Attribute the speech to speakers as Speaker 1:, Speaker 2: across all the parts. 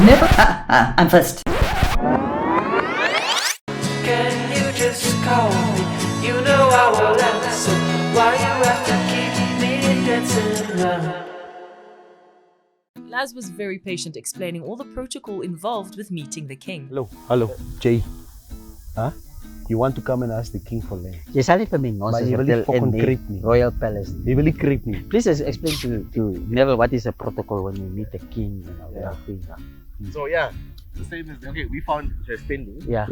Speaker 1: Never. I'm first.
Speaker 2: Can you just call me? You know I will answer. Why you have to keep me dancing around?
Speaker 3: Laz was very patient explaining all the protocol involved with meeting the king.
Speaker 4: Hello, Jay. Huh? You want to come and ask the king for land?
Speaker 5: Jy sal nie vir my
Speaker 4: Maar jy wil nie
Speaker 5: hotel in
Speaker 4: fucking
Speaker 5: die
Speaker 4: creep nie.
Speaker 5: Royal Palace.
Speaker 4: Jy wil nie creep nie.
Speaker 5: Please explain to Neville what is the protocol when you meet the king and all that thing.
Speaker 6: So yeah, the same as okay, we found her spending.
Speaker 5: Yeah.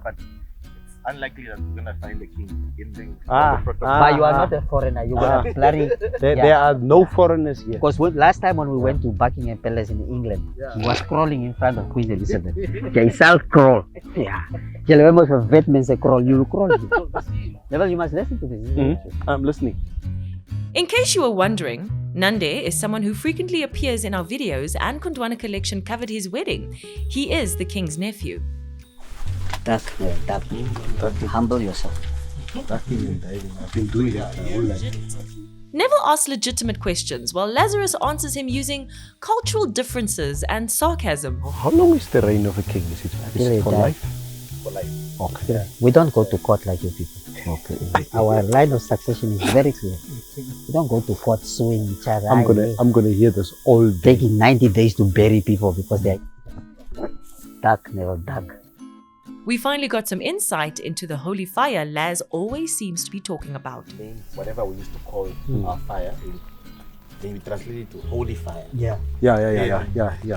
Speaker 6: But it's unlikely that we're gonna find the king in the
Speaker 5: But you are not a foreigner. You are bloody.
Speaker 4: There are no foreigners here.
Speaker 5: Because last time when we went to Buckingham Palace in England, he was crawling in front of Queen Elizabeth. Jy sal crawl. Yeah. Jy remember if vet mense crawl, you will crawl. Neville, you must listen to this.
Speaker 4: I'm listening.
Speaker 3: In case you were wondering, Nande is someone who frequently appears in our videos, and Gondwana Collection covered his wedding. He is the king's nephew.
Speaker 5: Duck. Humble yourself.
Speaker 4: I've been doing it my whole life.
Speaker 3: Neville asks legitimate questions, while Lazarus answers him using cultural differences and sarcasm.
Speaker 4: How long is the reign of a king? Is it for life?
Speaker 6: for life.
Speaker 4: Okay.
Speaker 5: Yeah. We don't go to court like you people.
Speaker 4: Okay.
Speaker 5: Our line of succession is very clear. We don't go to court suing each other.
Speaker 4: I'm gonna hear this all day.
Speaker 5: Taking 90 days to bury people because they're dark, never dark.
Speaker 3: We finally got some insight into the holy fire Laz always seems to be talking about.
Speaker 6: Whatever we used to call our fire, then we translate it to holy fire.
Speaker 5: Yeah.
Speaker 4: Yeah.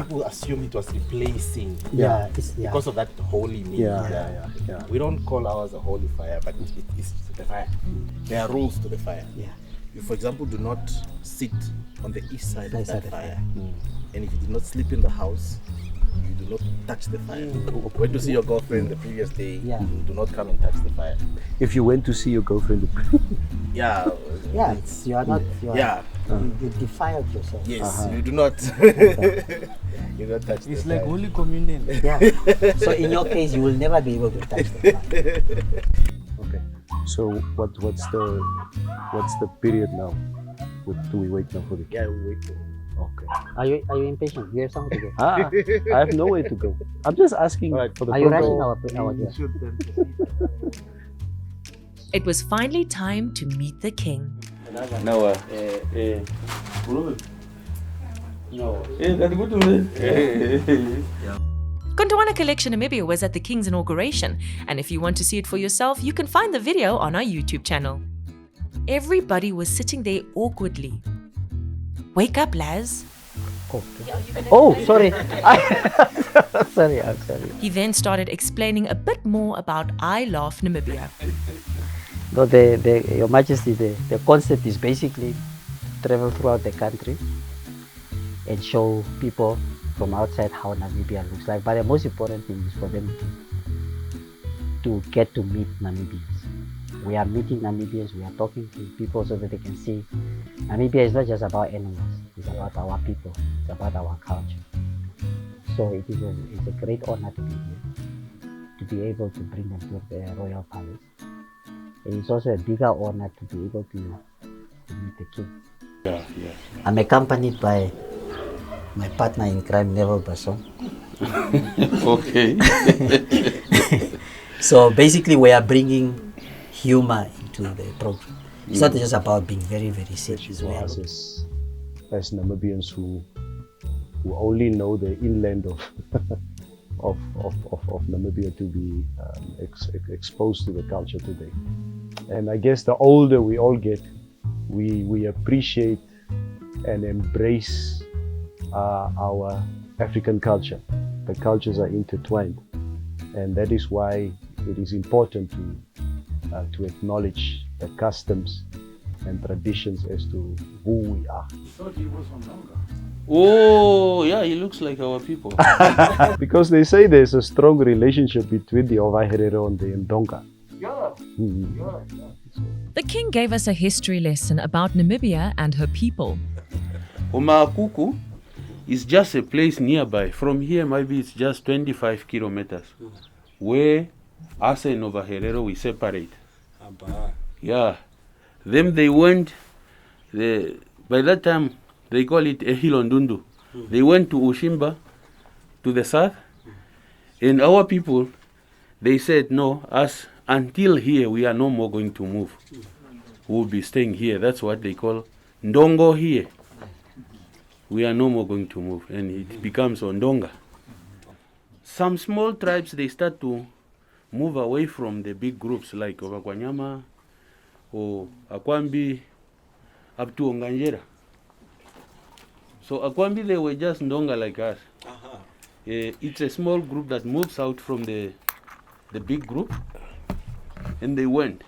Speaker 6: People assume it was replacing.
Speaker 5: Yeah.
Speaker 6: Because of that holy meaning.
Speaker 4: Yeah.
Speaker 6: We don't call ours a holy fire, but it is the fire. There are rules to the fire.
Speaker 5: Yeah.
Speaker 6: You, for example, do not sit on the east side of that fire.
Speaker 4: Mm.
Speaker 6: And if you do not sleep in the house, you do not touch the fire. Went to see your girlfriend the previous day, you do not come and touch the fire.
Speaker 4: If you went to see your girlfriend,
Speaker 6: Yeah,
Speaker 5: you are not. You defiled yourself.
Speaker 6: Yes, you do not. You don't touch
Speaker 7: It's
Speaker 6: the
Speaker 7: like
Speaker 6: fire.
Speaker 7: Holy Communion.
Speaker 5: Yeah. So in your case, you will never be able to touch the fire.
Speaker 4: okay. So what's the period now? Do we wait now for the?
Speaker 6: Yeah, we wait.
Speaker 4: Okay.
Speaker 5: Are you impatient? You have something to do.
Speaker 4: I have nowhere to go. I'm just asking for the
Speaker 5: Are you
Speaker 4: program.
Speaker 5: rushing our
Speaker 3: It was finally time to meet the king.
Speaker 7: No.
Speaker 3: Gondwana Collection Namibia was at the king's inauguration, and if you want to see it for yourself, you can find the video on our YouTube channel. Everybody was sitting there awkwardly. Wake up, Laz.
Speaker 5: Oh, sorry. I'm sorry.
Speaker 3: He then started explaining a bit more about I Love Namibia.
Speaker 5: No, Your Majesty, the concept is basically travel throughout the country and show people from outside how Namibia looks like. But the most important thing is for them to get to meet Namibians. We are meeting Namibians, we are talking to people so that they can see Namibia is not just about animals, it's about our people, it's about our culture. So it's a great honor to be here, to be able to bring them to the Royal Palace. And it's also a bigger honor to be able to meet the king.
Speaker 7: Yeah.
Speaker 5: I'm accompanied by my partner in crime, Neville Basson.
Speaker 7: Okay.
Speaker 5: So basically we are bringing humor into the program. It's not just about being very, very serious.
Speaker 4: For us as Namibians who only know the inland of Namibia to be exposed to the culture today. And I guess the older we all get, we appreciate and embrace our African culture. The cultures are intertwined, and that is why it is important to acknowledge the customs and traditions as to who we are.
Speaker 7: Oh, yeah, he looks like our people.
Speaker 4: Because they say there's a strong relationship between the Ovambo and the Ondonga.
Speaker 3: The king gave us a history lesson about Namibia and her people.
Speaker 7: Omakuku is just a place nearby. From here, maybe it's just 25 kilometers. Where us and Ovambo, we separate. Yeah. Them they went, by that time, They call it Ehilondundu. They went to Ushimba, to the south, and our people, they said, no, us, until here, we are no more going to move. We'll be staying here. That's what they call Ndongo here. We are no more going to move, and it becomes Ondonga. Some small tribes, they start to move away from the big groups like Ovakwanyama or Akwambi up to Onganjera. So Akwambi, they were just Ndonga like us. It's a small group that moves out from the big group, and they went.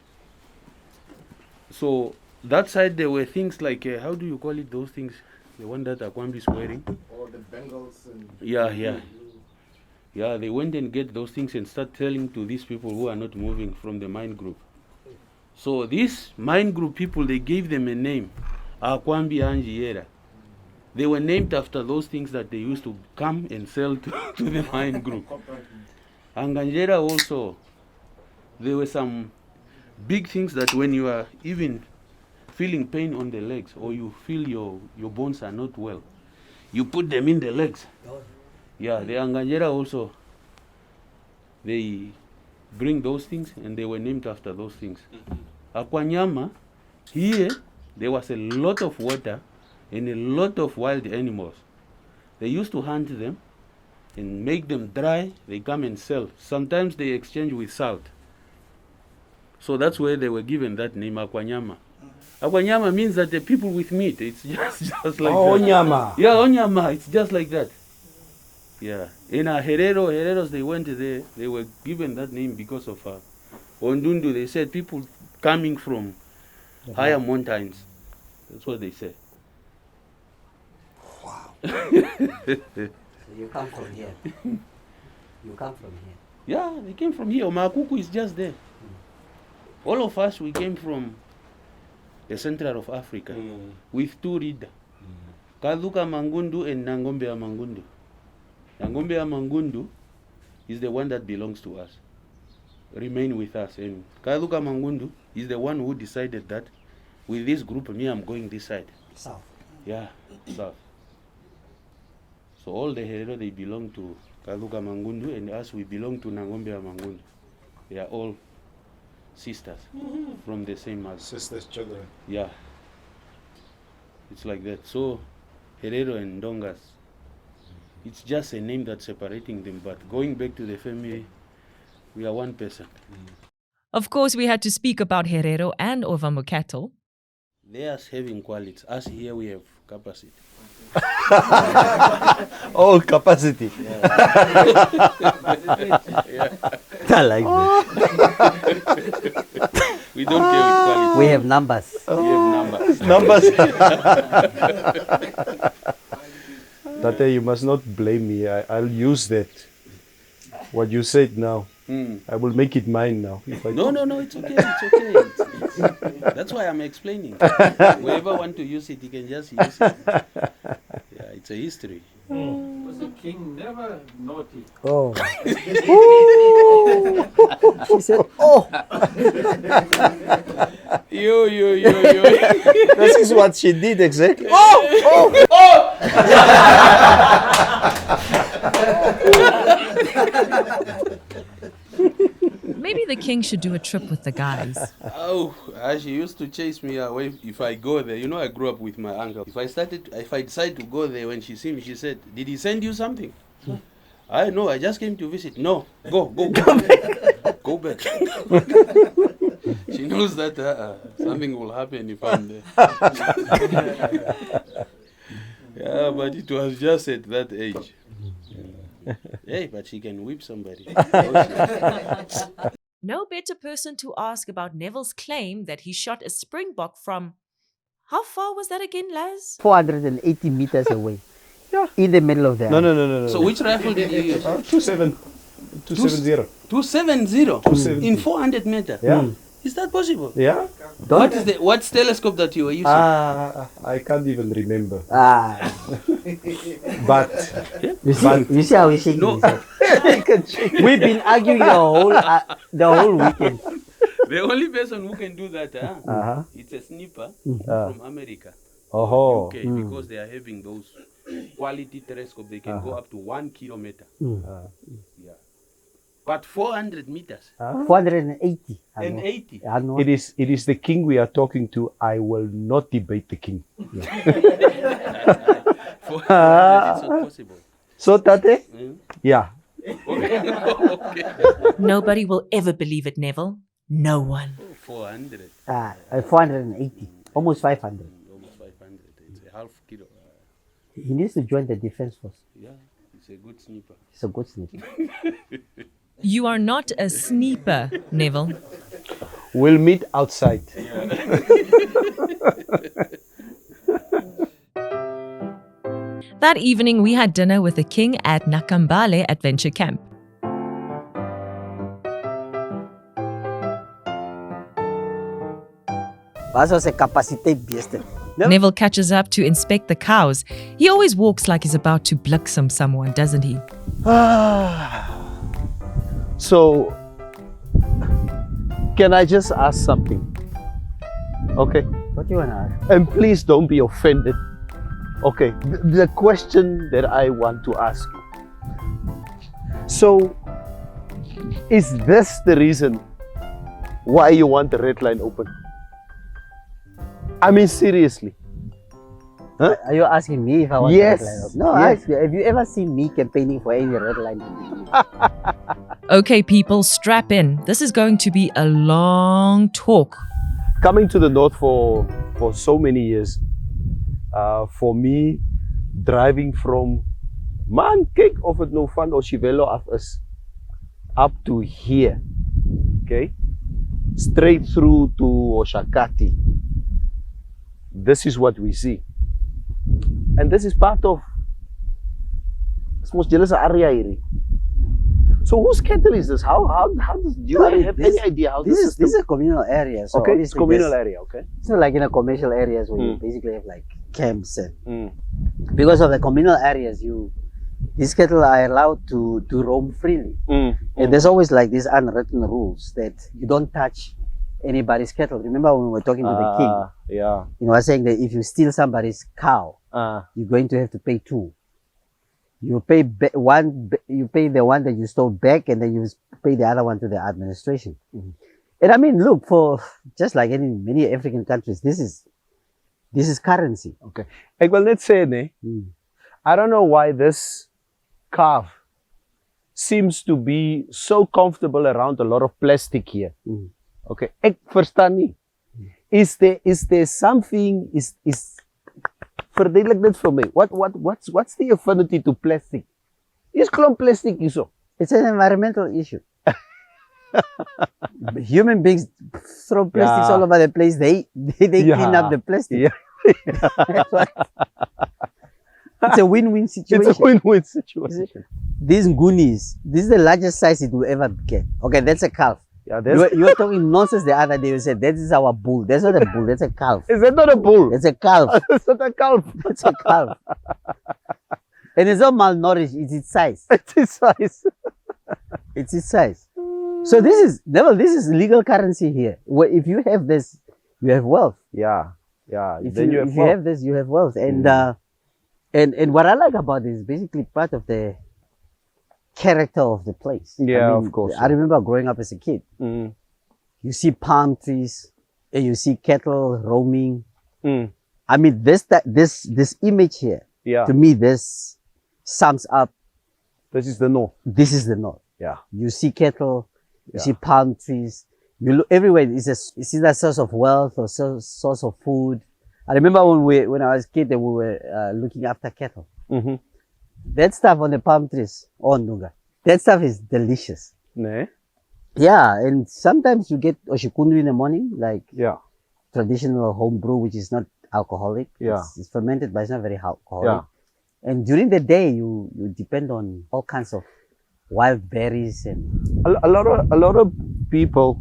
Speaker 7: So that side, there were things like, how do you call it, those things? The one that Akwambi is wearing?
Speaker 6: Or the Bengals and...
Speaker 7: Yeah, they went and get those things and start telling to these people who are not moving from the mine group. So these mine group people, they gave them a name, Akwambi Anjiera. They were named after those things that they used to come and sell to the mine group. Anganjera also, there were some big things that when you are even feeling pain on the legs or you feel your bones are not well, you put them in the legs. Yeah, the Anganjera also, they bring those things and they were named after those things. Akwanyama, here there was a lot of water and a lot of wild animals. They used to hunt them and make them dry. They come and sell. Sometimes they exchange with salt. So that's where they were given that name, Akwanyama. Akwanyama means that the people with meat. It's just like that.
Speaker 8: Onyama.
Speaker 7: Yeah, Onyama. It's just like that. Yeah. In Hereros, they went there. They were given that name because of Ondundu. They said people coming from higher mountains. That's what they said.
Speaker 8: Wow.
Speaker 5: You come from here. You come from here.
Speaker 7: Yeah, they came from here. Omakuku is just there. All of us, we came from the center of Africa with two Rida. Kaduka Mangundu and Nangombe Mangundu. Nangombe Mangundu is the one that belongs to us. Remain with us. And Kaduka Mangundu is the one who decided that with this group, me, I'm going this side.
Speaker 8: South.
Speaker 7: Yeah, south. So all the Herero, they belong to Kaduka Mangundu, and us, we belong to Nangombe Mangundu. They are all sisters from the same mother.
Speaker 6: Sisters, children.
Speaker 7: Yeah. It's like that. So Herero and Dongas, it's just a name that's separating them, but going back to the family, we are one person.
Speaker 3: Of course, we had to speak about Herero and Ovambo cattle.
Speaker 7: They are having qualities. Us here, we have capacity.
Speaker 8: All capacity. I like that.
Speaker 7: We don't care with quality.
Speaker 5: We have numbers.
Speaker 7: We have numbers.
Speaker 4: Tate, you must not blame me. I'll use that. What you said now. I will make it mine now. If I
Speaker 7: No, it's okay. It's okay. That's why I'm explaining. Whoever want to use it, he can just use it. Yeah, it's a history.
Speaker 9: Was the king never naughty?
Speaker 5: Oh. She said, oh.
Speaker 7: Yo.
Speaker 8: This is what she did exactly.
Speaker 3: Maybe the king should do a trip with the guys.
Speaker 7: Oh, she used to chase me away if I go there. You know, I grew up with my uncle. If I decide to go there, when she see me, she said, "Did he send you something?" I know, I just came to visit. No, go back. Go back. She knows that something will happen if I'm there. Yeah, but it was just at that age. Hey, but she can whip somebody.
Speaker 3: No better person to ask about Neville's claim that he shot a springbok from... How far was that again, Laz?
Speaker 5: 480 meters away.
Speaker 4: Yeah.
Speaker 5: In the middle of the
Speaker 4: No.
Speaker 7: So which rifle did you use?
Speaker 4: 270.
Speaker 7: 270? In 400 meters?
Speaker 4: Yeah.
Speaker 7: Is that possible?
Speaker 4: Yeah.
Speaker 7: What's telescope that you were using?
Speaker 4: I can't even remember. But
Speaker 5: you see how he's shaking
Speaker 7: No.
Speaker 5: his head? We've been arguing the whole weekend.
Speaker 7: The only person who can do that, it's a sniper from America.
Speaker 4: Oh.
Speaker 7: UK because they are having those quality telescope. They can go up to 1 kilometer. Yeah. But 400 meters
Speaker 5: 480.
Speaker 7: and 80.
Speaker 4: It is the king we are talking to. I will not debate the king.
Speaker 7: 400, it's not possible.
Speaker 4: So Tate? Yeah.
Speaker 7: Okay.
Speaker 3: Nobody will ever believe it, Neville. No one.
Speaker 7: 400.
Speaker 5: 480. Almost 500.
Speaker 7: Almost 500. It's a half kilo.
Speaker 5: He needs to join the defense force.
Speaker 7: Yeah, it's a good sniper.
Speaker 5: He's a good sniper.
Speaker 3: You are not a sniper, Neville.
Speaker 4: We'll meet outside.
Speaker 3: That evening, we had dinner with the king at Nakambale Adventure Camp. Neville catches up to inspect the cows. He always walks like he's about to bliksem someone, doesn't he?
Speaker 4: So, can I just ask something? Okay.
Speaker 5: What do you want to ask?
Speaker 4: And please don't be offended. Okay. The question that I want to ask you. So, is this the reason why you want the red line open? I mean, seriously. Huh?
Speaker 5: Are you asking me if I want
Speaker 4: Yes.
Speaker 5: the red line open? No,
Speaker 4: Yes.
Speaker 5: have you ever seen me campaigning for any red line?
Speaker 3: Okay, people, strap in. This is going to be a long talk.
Speaker 4: Coming to the north for so many years, for me, driving from man, kyk of het nou van Oshivelo af is up to here, okay, straight through to Oshakati. This is what we see, and this is part of this most jealous area here. So whose cattle is this? How does, do you have any idea how
Speaker 5: This
Speaker 4: this
Speaker 5: is a communal area. So
Speaker 4: okay, it's
Speaker 5: obviously
Speaker 4: communal area, okay.
Speaker 5: It's not like in a commercial areas where you basically have like camps and
Speaker 4: Because
Speaker 5: of the communal areas, these cattle are allowed to roam freely. And there's always like these unwritten rules that you don't touch anybody's cattle. Remember when we were talking to the king?
Speaker 4: Yeah.
Speaker 5: You know, I was saying that if you steal somebody's cow,
Speaker 4: Uh,
Speaker 5: you're going to have to pay two. You pay you pay the one that you stole back, and then you pay the other one to the administration. And I mean, look, for just like in many African countries, this is currency.
Speaker 4: okay. Ek wil net sê, nee, I don't know why this calf seems to be so comfortable around a lot of plastic here. Okay, ek verstaan nie. Is there something is verduidelik dit vir my. What's the affinity to plastic? Is klomp plastic hierso.
Speaker 5: It's an environmental issue. Human beings throw plastics all over the place. They clean up the plastic.
Speaker 4: Yeah.
Speaker 5: It's a win-win situation.
Speaker 4: It's a win-win situation.
Speaker 5: These goonies, this is the largest size it will ever get. Okay, that's a calf.
Speaker 4: Yeah,
Speaker 5: You were talking nonsense the other day. You said that is our bull. That's not a bull. That's a calf.
Speaker 4: Is that not a bull?
Speaker 5: It's a calf.
Speaker 4: It's not a calf.
Speaker 5: It's a calf. And it's not malnourished. It's its size.
Speaker 4: It's his size.
Speaker 5: It's its size. So this is legal currency here. Where if you have this, you have wealth.
Speaker 4: Yeah.
Speaker 5: If
Speaker 4: Then
Speaker 5: you have this, you have wealth. And and what I like about this is basically part of the character of the place.
Speaker 4: Yeah, of course.
Speaker 5: I remember growing up as a kid. You see palm trees and you see cattle roaming. I mean, this image here, to me, this sums up.
Speaker 4: This is the north.
Speaker 5: This is the north.
Speaker 4: Yeah.
Speaker 5: You see cattle, you see palm trees. You look everywhere. It's either a source of wealth or source of food. I remember when I was a kid, that we were looking after cattle. That stuff on the palm trees, Ondonga, that stuff is delicious.
Speaker 4: Nee?
Speaker 5: Yeah, and sometimes you get oshikundu in the morning, like traditional home brew, which is not alcoholic.
Speaker 4: Yeah.
Speaker 5: It's fermented, but it's not very alcoholic. Yeah. And during the day, you depend on all kinds of wild berries and
Speaker 4: a lot of people,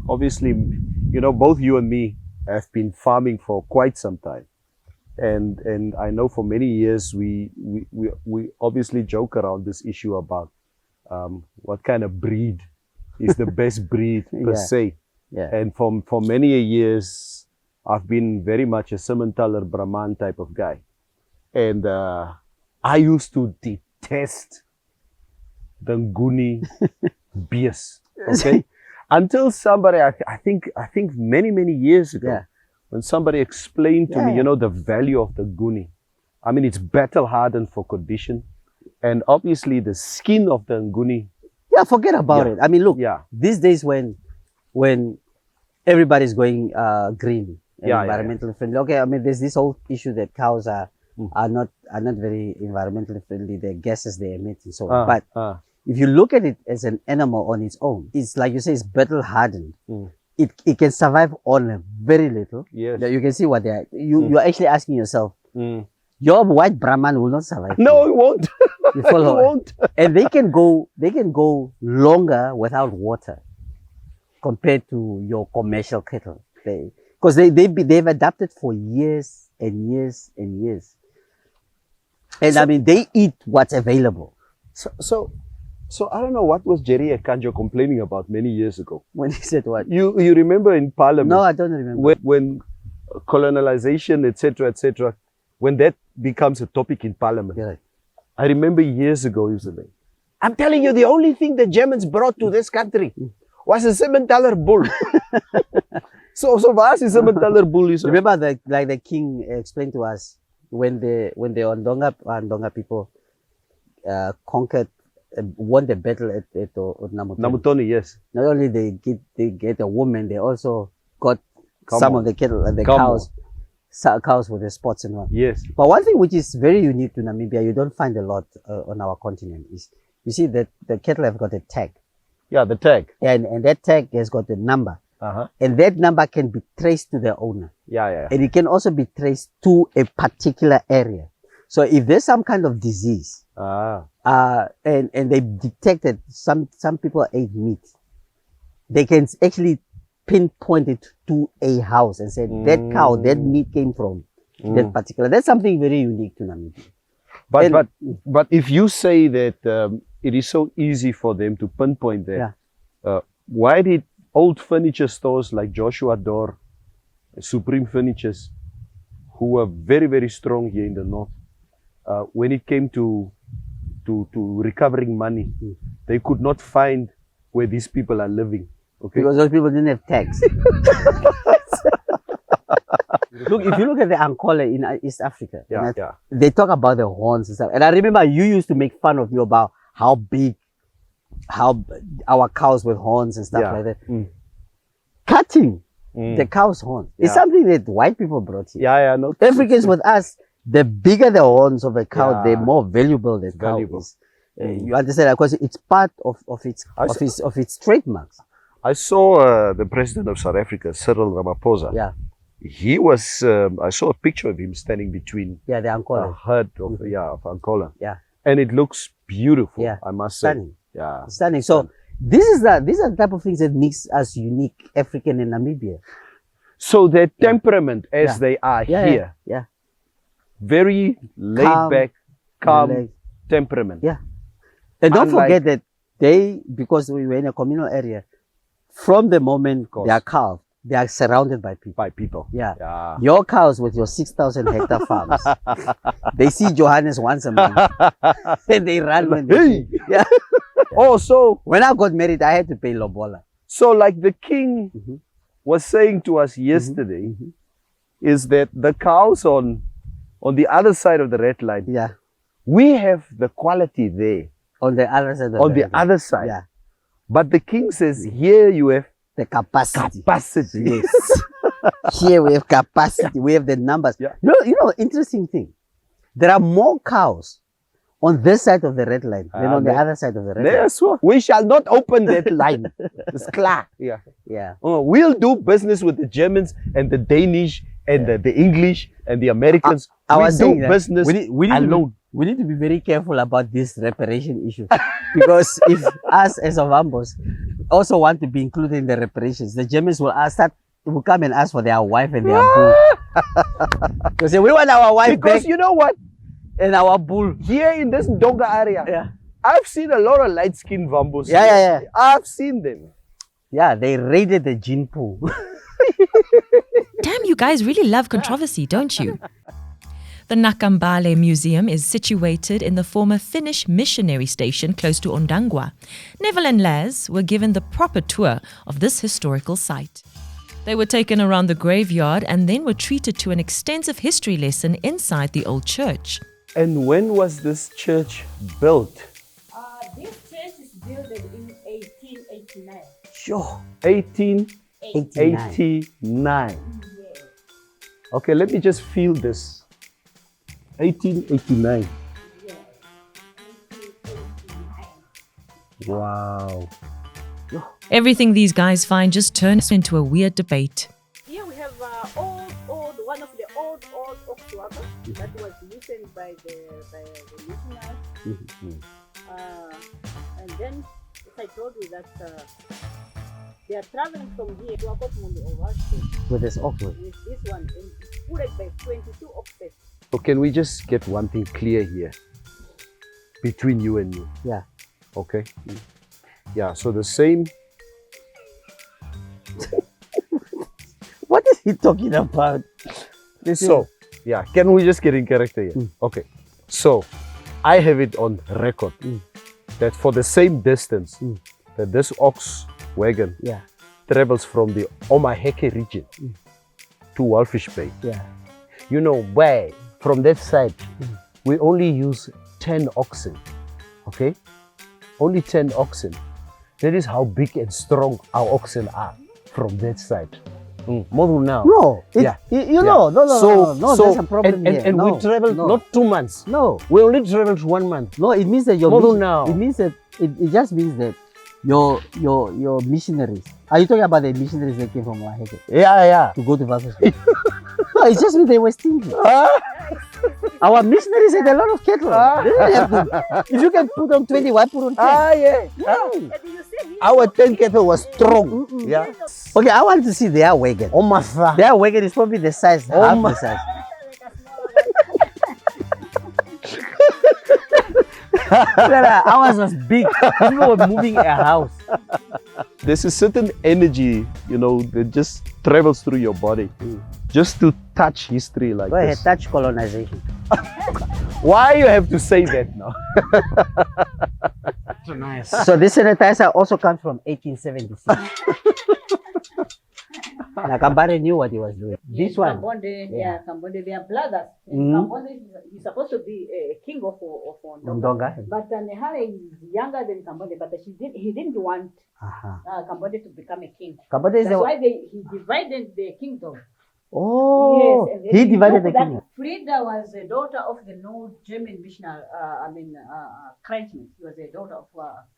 Speaker 4: obviously, you know, both you and me have been farming for quite some time. And I know for many years we obviously joke around this issue about what kind of breed is the best breed per se.
Speaker 5: Yeah.
Speaker 4: And for many years I've been very much a Simmentaler Brahman type of guy. And I used to detest the Nguni beers. Okay? Until somebody, I think many years ago, when somebody explained to me, you know, the value of the Nguni. I mean, it's battle hardened for condition. And obviously the skin of the Nguni.
Speaker 5: Yeah, forget about it. I mean, look, these days when everybody's going green and environmentally friendly. Okay, I mean, there's this whole issue that cows are not very environmentally friendly. The gases they emit and so on. But if you look at it as an animal on its own, it's like you say, it's battle hardened. It can survive on a very little.
Speaker 4: Yes.
Speaker 5: You can see what they are. You're actually asking yourself, your white Brahman will not survive.
Speaker 4: No, it won't.
Speaker 5: You follow?
Speaker 4: It won't.
Speaker 5: And they can go longer without water compared to your commercial cattle. Because they've adapted for years and years and years. And I mean, they eat what's available.
Speaker 4: So I don't know, what was Jerry Ekanjo complaining about many years ago?
Speaker 5: When he said what?
Speaker 4: You remember in Parliament?
Speaker 5: No, I don't remember.
Speaker 4: When colonization, etc., when that becomes a topic in Parliament. I remember years ago he was like, I'm telling you, the only thing the Germans brought to this country was a Simmentaler bull. so was a Simmentaler bull.
Speaker 5: Remember the king explained to us when the Ondonga people conquered, won the battle at Namutoni.
Speaker 4: Namutoni, yes.
Speaker 5: Not only they get a woman, they also got some of the cattle, the cows with the spots and all.
Speaker 4: Yes.
Speaker 5: But one thing which is very unique to Namibia, you don't find a lot on our continent, is you see that the cattle have got a tag.
Speaker 4: Yeah, the tag.
Speaker 5: And that tag has got a number. And that number can be traced to the owner.
Speaker 4: Yeah.
Speaker 5: And it can also be traced to a particular area. So if there's some kind of disease, and they detected some people ate meat, they can actually pinpoint it to a house and say that cow, that meat came from that particular. That's something very unique to Namibia.
Speaker 4: But if you say that it is so easy for them to pinpoint that, why did old furniture stores like Joshua Door, Supreme Furnitures, who were very, very strong here in the north, when it came to recovering money, they could not find where these people are living? Okay.
Speaker 5: Because those people didn't have tax. Look, if you look at the Angola in East Africa, they talk about the horns and stuff. And I remember you used to make fun of me about how big our cows with horns and stuff like that. Cutting the cow's horn is something that white people brought here.
Speaker 4: No.
Speaker 5: Africans with us, the bigger the horns of a cow, the more valuable the cow is. You understand? Because it's part of its trademarks.
Speaker 4: I saw the president of South Africa, Cyril Ramaphosa. He was. I saw a picture of him standing between
Speaker 5: the Angola
Speaker 4: herd of Angola. And it looks beautiful. I must say.
Speaker 5: Stunning. So these are the type of things that makes us unique, African and Namibia.
Speaker 4: So their temperament, as they are here, very laid back, calm temperament.
Speaker 5: And don't forget that because we were in a communal area, from the moment they are calved, they are surrounded by people. Your cows with your 6,000 hectare farms, they see Johannes once a month and they run when they
Speaker 4: so
Speaker 5: when I got married, I had to pay lobola.
Speaker 4: So like the king was saying to us yesterday, is that the cows on the other side of the red line, we have the quality there.
Speaker 5: On the other side of
Speaker 4: the other side. But the king says, here you have
Speaker 5: the capacity.
Speaker 4: Yes.
Speaker 5: Here we have capacity. We have the numbers. You know, interesting thing. There are more cows on this side of the red line than on the other side of the red line.
Speaker 4: So we shall not open that line. It's clear. We'll do business with the Germans and the Danish and the English and the Americans.
Speaker 5: I was saying
Speaker 4: business alone.
Speaker 5: We need to be very careful about this reparation issue. Because if us as Ovambos also want to be included in the reparations, the Germans will come and ask for their wife and their bull. They say, we want our wife
Speaker 4: because
Speaker 5: back.
Speaker 4: You know what?
Speaker 5: And our bull.
Speaker 4: Here in this Ndonga area, I've seen a lot of light-skinned Vambos. I've seen them.
Speaker 5: Yeah, they raided the gene pool.
Speaker 3: Damn, you guys really love controversy, don't you? The Nakambale Museum is situated in the former Finnish missionary station close to Ondonga. Neville and Laz were given the proper tour of this historical site. They were taken around the graveyard and then were treated to an extensive history lesson inside the old church.
Speaker 8: And when was this church built?
Speaker 10: This church is built in 1889.
Speaker 8: Sure. 1889. Okay, let me just feel this. 1889.
Speaker 10: Yeah. 1889.
Speaker 8: Wow.
Speaker 3: Everything these guys find just turns into a weird debate.
Speaker 10: Here we have one of the old ox wagon that was loosened by the missionaries. And then, as I told you that they are traveling from here to Ovambo
Speaker 5: With this ox wagon.
Speaker 10: with this one, and it's pulled by 22 oxen.
Speaker 4: So can we just get one thing clear here between you and me?
Speaker 5: Yeah.
Speaker 4: Okay. Yeah. So the same.
Speaker 5: What is he talking about?
Speaker 4: So yeah, can we just get in character here? Okay. So I have it on record that for the same distance that this ox wagon travels from the Omaheke region to Walfish Bay.
Speaker 5: Yeah.
Speaker 4: You know where from that side we only use 10 oxen. Okay? Only 10 oxen. That is how big and strong our oxen are from that side. More than now.
Speaker 5: No,
Speaker 4: know,
Speaker 5: no, there's a problem here.
Speaker 4: And
Speaker 5: No,
Speaker 4: we traveled
Speaker 5: no.
Speaker 4: not 2 months.
Speaker 5: No,
Speaker 4: We only traveled 1 month.
Speaker 5: no, it means that your
Speaker 4: More than now.
Speaker 5: It means that it just means that your missionaries. Are you talking about the missionaries that came from Laheke
Speaker 4: Yeah.
Speaker 5: to go to Walfish Bay? No, it just means they were stingy. Our missionaries had a lot of cattle. They didn't have to. If you can put on 20, why put on 10?
Speaker 4: Yeah.
Speaker 10: And you see here,
Speaker 4: Our 10 cattle was strong. Yeah.
Speaker 5: Okay, I want to see their wagon.
Speaker 4: Oh my God.
Speaker 5: Their wagon is probably the size, half the size. Ours was big. People were moving a house.
Speaker 4: There's a certain energy, that just travels through your body. Just to touch history like
Speaker 5: Go ahead,
Speaker 4: this.
Speaker 5: touch colonization.
Speaker 4: Why you have to say that now?
Speaker 5: So this sanitizer also comes from 1876. Nakambare knew what he was doing. This one.
Speaker 10: Kambonde, Kambonde, they are brothers.
Speaker 5: Mhm.
Speaker 10: Kambonde is supposed to be a king of Ondonga.
Speaker 5: Ondonga.
Speaker 10: But Nehare is younger than Kambonde, but he didn't want Kambonde to become a king.
Speaker 5: Kambonde is
Speaker 10: That's
Speaker 5: the
Speaker 10: why he divided the kingdom.
Speaker 5: Oh,
Speaker 10: Yes, and then
Speaker 5: he divided the
Speaker 10: took that
Speaker 5: kingdom.
Speaker 10: Frida was the daughter of the no German missionary, Kretschmann. She was a daughter of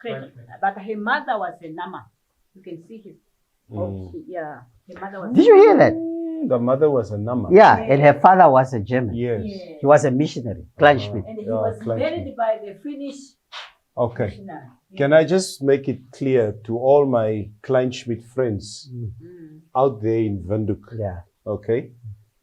Speaker 10: Kretschmann. But her mother was a Nama. You can see his. Her mother was.
Speaker 5: Did you hear that?
Speaker 4: The mother was a Nama.
Speaker 5: Yeah, and her father was a German.
Speaker 4: Yes.
Speaker 10: Yeah.
Speaker 5: He was a missionary, Kleinschmidt.
Speaker 10: And he
Speaker 4: Yeah,
Speaker 10: was
Speaker 4: Kretschmann.
Speaker 10: married by the Finnish
Speaker 4: Okay.
Speaker 10: missionary.
Speaker 4: Can I just make it clear to all my Kleinschmidt friends out there in Windhoek?
Speaker 5: Yeah.
Speaker 4: Okay.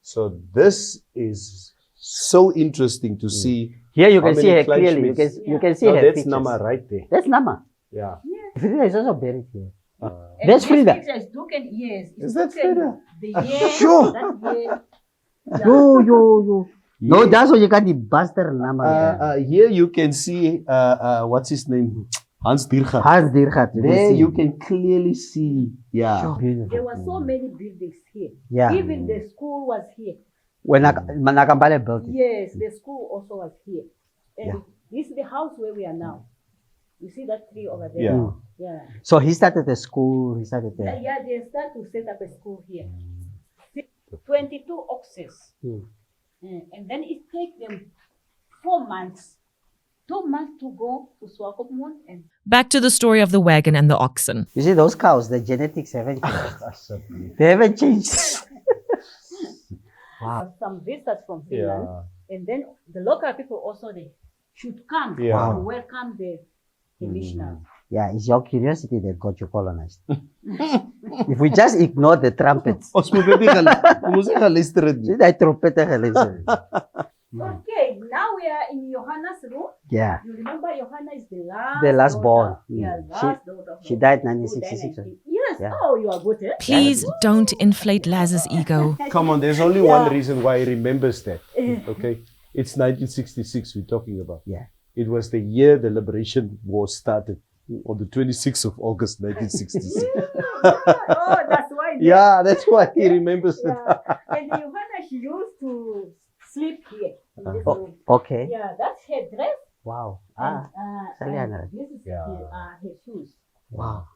Speaker 4: So this is so interesting to see.
Speaker 5: Here you
Speaker 4: how
Speaker 5: can see
Speaker 4: many
Speaker 5: her clearly. You can see
Speaker 4: Oh,
Speaker 5: her
Speaker 4: that's
Speaker 5: features.
Speaker 4: Nama right there.
Speaker 5: That's Nama.
Speaker 4: Yeah.
Speaker 5: Frida is also buried here.
Speaker 10: And
Speaker 5: That's
Speaker 10: this
Speaker 5: Frida.
Speaker 10: picture is taken, yes.
Speaker 4: Is that
Speaker 10: taken
Speaker 4: Frida?
Speaker 10: The year.
Speaker 5: Sure.
Speaker 10: That year.
Speaker 5: Yo. No, that's what you got the bastard Nama.
Speaker 4: Here you can see what's his name? Hans Diergaard.
Speaker 5: Hans Diergaard.
Speaker 4: There you can clearly see. Yeah.
Speaker 5: Sure.
Speaker 10: There were so many buildings here.
Speaker 5: Yeah.
Speaker 10: Even the school was here.
Speaker 5: When Nakambale built it.
Speaker 10: Yes, the school also was here. And
Speaker 5: Yeah.
Speaker 10: this is the house where we are now. You see that tree over there?
Speaker 4: Yeah.
Speaker 10: Yeah.
Speaker 5: So he started the school, he started the...
Speaker 10: Yeah, they start to set up a school here. 22 oxes. And then it takes them 4 months, 2 months to go to Swakopmund and
Speaker 3: Back to the story of the wagon and the oxen.
Speaker 5: You see those cows, the genetics haven't changed. They haven't changed. Wow.
Speaker 10: some visitors from Finland. And then the local people also, they should come
Speaker 4: Yeah.
Speaker 10: to welcome the missionaries.
Speaker 5: Yeah, it's your curiosity that got you colonized. If we just ignore the trumpets.
Speaker 4: Ons moet net nie geluister het nie.
Speaker 5: See that trumpet geluisterd.
Speaker 10: Okay, now we are in Johanna's room.
Speaker 5: Yeah.
Speaker 10: You remember Johanna is the last
Speaker 5: The last born.
Speaker 10: daughter. Yeah,
Speaker 5: She-
Speaker 10: last daughter.
Speaker 5: she died
Speaker 10: who
Speaker 5: 1966.
Speaker 10: Yes,
Speaker 5: Yeah.
Speaker 10: Oh, you are good, eh?
Speaker 3: Please don't inflate Laz's ego.
Speaker 4: Come on, there's only one reason why he remembers that. Okay, it's 1966 we're talking about.
Speaker 5: Yeah.
Speaker 4: It was the year the Liberation War started, on the 26th of August 1966.
Speaker 10: Oh, that's why.
Speaker 4: Yeah, that's why he remembers it.
Speaker 10: And Johanna, she used to sleep here in this room.
Speaker 5: Okay.
Speaker 10: Yeah, that's her dress.
Speaker 5: Wow.
Speaker 10: And,
Speaker 5: Saliana.
Speaker 10: this is her shoes.
Speaker 5: Wow.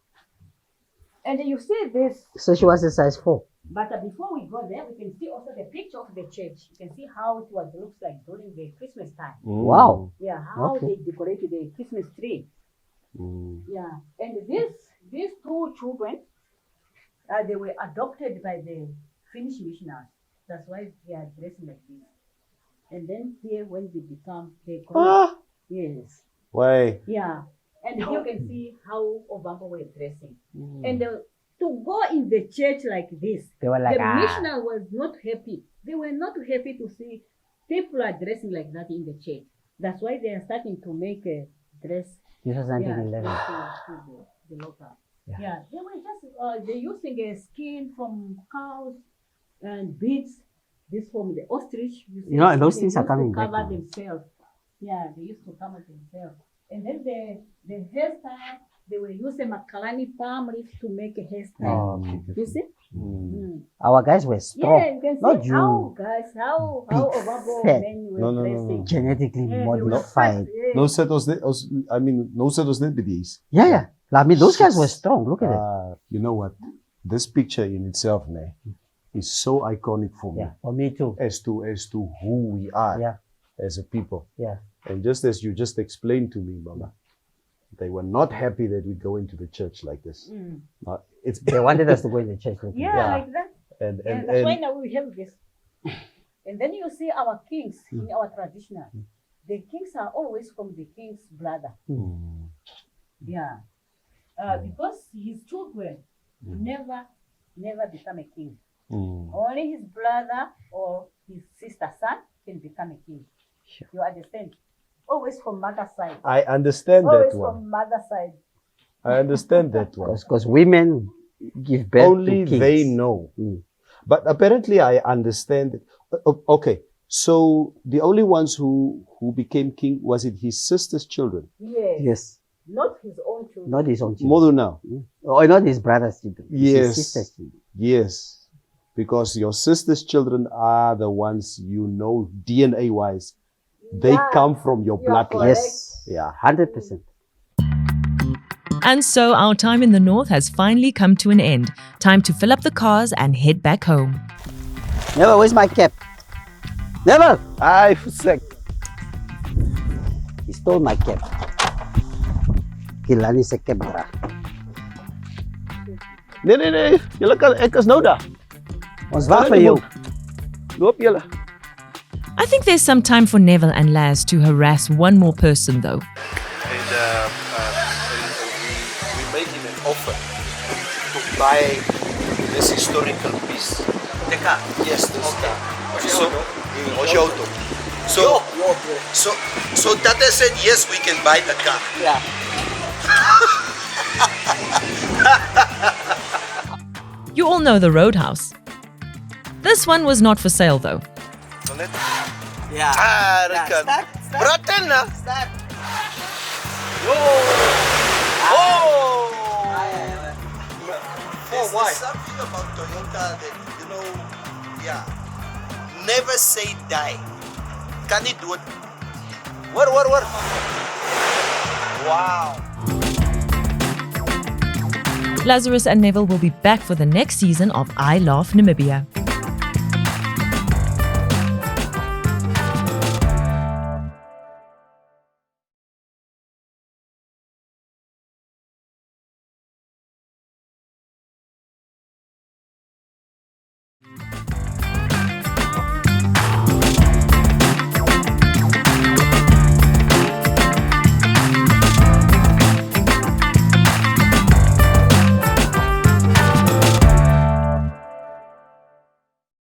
Speaker 10: And you see this.
Speaker 5: So she was a size 4.
Speaker 10: But before we go there, we can see also the picture of the church. You can see how it looks like during the Christmas time.
Speaker 5: Wow.
Speaker 10: Yeah, how they decorated the Christmas tree. Yeah, and these 2 children, they were adopted by the Finnish missionaries. That's why they are dressing like this. And then here, when they grow, yes.
Speaker 4: Why?
Speaker 10: Yeah, and you can see how Ovambo were dressing. And to go in the church like this,
Speaker 5: They were like,
Speaker 10: the missionary was not happy. They were not happy to see people are dressing like that in the church. That's why they are starting to make a dress.
Speaker 5: This was 1911.
Speaker 10: To the local. Yeah, they were just they're using a skin from cows and beads. This from the ostrich.
Speaker 5: You know, those things are coming
Speaker 10: to
Speaker 5: back
Speaker 10: cover
Speaker 5: now.
Speaker 10: themselves. Yeah, they used to cover themselves. And then the hairstyle, they were using Makalani palm leaf to make a hairstyle. You see?
Speaker 5: Our guys were strong.
Speaker 10: Yeah, you can see
Speaker 5: Not you.
Speaker 10: how Ovambo men were dressing.
Speaker 5: Genetically
Speaker 10: Yeah, they were
Speaker 5: modified.
Speaker 10: fast, yeah.
Speaker 4: No set was net bedees.
Speaker 5: Yeah. I mean, those guys were strong. Look at it.
Speaker 4: You know what? This picture in itself, is so iconic for me.
Speaker 5: Yeah, for me too.
Speaker 4: As to who we are as a people.
Speaker 5: Yeah.
Speaker 4: And just as you just explained to me, Mama, they were not happy that we go into the church like this.
Speaker 5: They wanted us to go in the church. Like
Speaker 10: like that.
Speaker 4: And
Speaker 10: that's why now we have this. And then you see our kings in our traditional. The kings are always from the king's brother. Yeah. Because his children never become a king. Only his brother or his sister's son can become a king. Sure. You understand? Always from mother's side.
Speaker 4: I understand
Speaker 10: always
Speaker 4: that one.
Speaker 10: From mother's side.
Speaker 4: I understand that one.
Speaker 5: Because women give birth
Speaker 4: only
Speaker 5: to kings.
Speaker 4: they know. But apparently I understand it. Okay, so the only ones who became king, was it his sister's children?
Speaker 5: Yes.
Speaker 10: Not his own children.
Speaker 5: Not his own children.
Speaker 4: More now.
Speaker 5: Or not his brother's children.
Speaker 4: Yes.
Speaker 5: His sister's children.
Speaker 4: Yes. Because your sister's children are the ones you know DNA-wise. They come from your bloodline.
Speaker 5: Yes.
Speaker 4: Yeah.
Speaker 5: 100%.
Speaker 3: And so our time in the north has finally come to an end. Time to fill up the cars and head back home.
Speaker 5: Neville, where's my cap? Neville!
Speaker 4: Ay, sec.
Speaker 5: He stole my cap. Kilani se cap, bra.
Speaker 4: Nee. Julle kan, ek is nou daar.
Speaker 5: Ons wag vir jou.
Speaker 4: Loop julle.
Speaker 3: I think there's some time for Neville and Laz to harass one more person though.
Speaker 6: And we made him an offer to buy this historical piece. The car? Yes, this car. So Tata said, yes, we can buy the car.
Speaker 5: Yeah.
Speaker 3: You all know the Roadhouse. This one was not for sale though.
Speaker 6: Yeah. Start. Bratena. Start. Why? Something about Toyota that, never say die. Can it do it? What? Wow.
Speaker 3: Lazarus and Neville will be back for the next season of I Love Namibia.